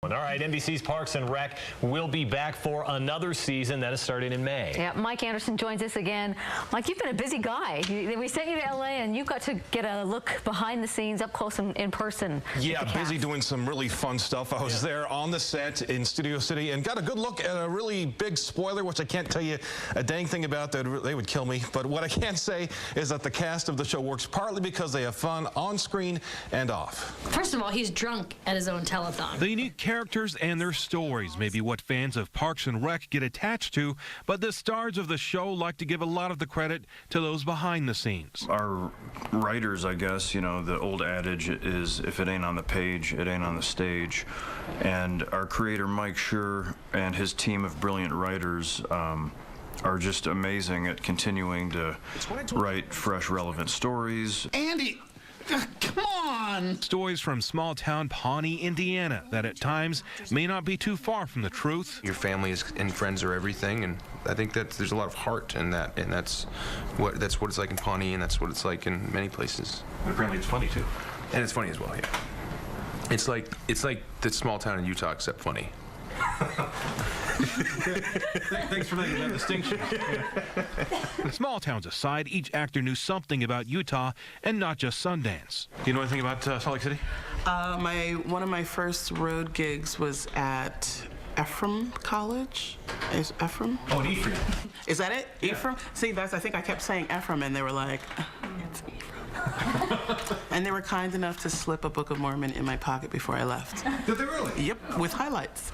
All right, NBC's Parks and Rec will be back for another season that is starting in May. Yeah, Mike Anderson joins us again. Mike, you've been a busy guy. We sent you to LA and you got to get a look behind the scenes, up close and in person. Yeah, busy doing some really fun stuff. I was there on the set in Studio City and got a good look at a really big spoiler, which I can't tell you a dang thing about. They would kill me. But what I can say is that the cast of the show works partly because they have fun on screen and off. First of all, he's drunk at his own telethon. The unique characters and their stories may be what fans of Parks and Rec get attached to, but the stars of the show like to give a lot of the credit to those behind the scenes. Our writers, I guess, you know, the old adage is if it ain't on the page, it ain't on the stage. And our creator, Mike Schur, and his team of brilliant writers are just amazing at continuing to write fresh, relevant stories. Andy! Come on! Stories from small-town Pawnee, Indiana, that at times may not be too far from the truth. Your family and friends are everything, and I think that there's a lot of heart in that, and that's what it's like in Pawnee, and that's what it's like in many places. And apparently it's funny too. And it's funny as well, yeah. It's like the small town in Utah, except funny. Thanks for making that distinction. Small towns aside, each actor knew something about Utah and not just Sundance. Do you know anything about Salt Lake City? One of my first road gigs was at Ephraim College. Is Ephraim? Oh, in Ephraim. Is that it? Yeah. Ephraim? See, I think I kept saying Ephraim, and they were like, it's Ephraim. And they were kind enough to slip a Book of Mormon in my pocket before I left. Did they really? Yep, with highlights.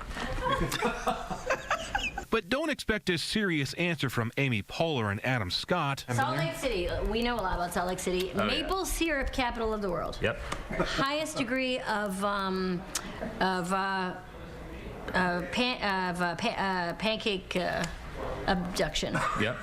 But don't expect a serious answer from Amy Poehler and Adam Scott. Salt Lake City, we know a lot about Salt Lake City. Oh, Maple syrup capital of the world. Yep. Highest degree of pancake abduction. Yep.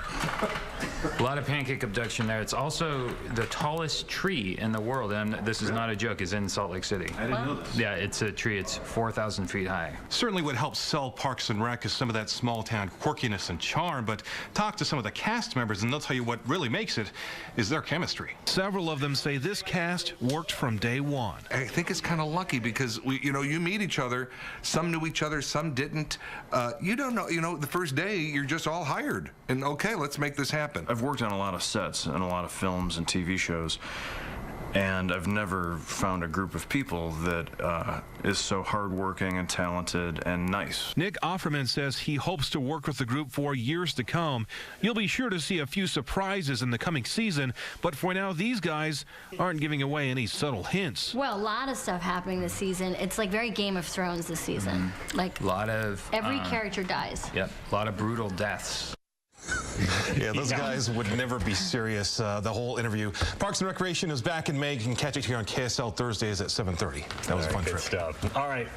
A lot of pancake abduction there. It's also the tallest tree in the world, and this is not a joke, is in Salt Lake City. I didn't know this. Yeah, it's a tree. It's 4,000 feet high. Certainly what helps sell Parks and Rec is some of that small town quirkiness and charm, but talk to some of the cast members and they'll tell you what really makes it is their chemistry. Several of them say this cast worked from day one. I think it's kind of lucky because you meet each other. Some knew each other, some didn't. You don't know. The first day you're just all hired, and okay, let's make this happen. I've worked on a lot of sets and a lot of films and TV shows, and I've never found a group of people that is so hardworking and talented and nice. Nick Offerman says he hopes to work with the group for years to come. You'll be sure to see a few surprises in the coming season, but for now, these guys aren't giving away any subtle hints. Well, a lot of stuff happening this season. It's like very Game of Thrones this season. Like A lot of... every character dies. Yep, a lot of brutal deaths. Yeah, those guys would never be serious the whole interview. Parks and Recreation is back in May. You can catch it here on KSL Thursdays at 7:30. That was a fun Good trip. stuff. All right.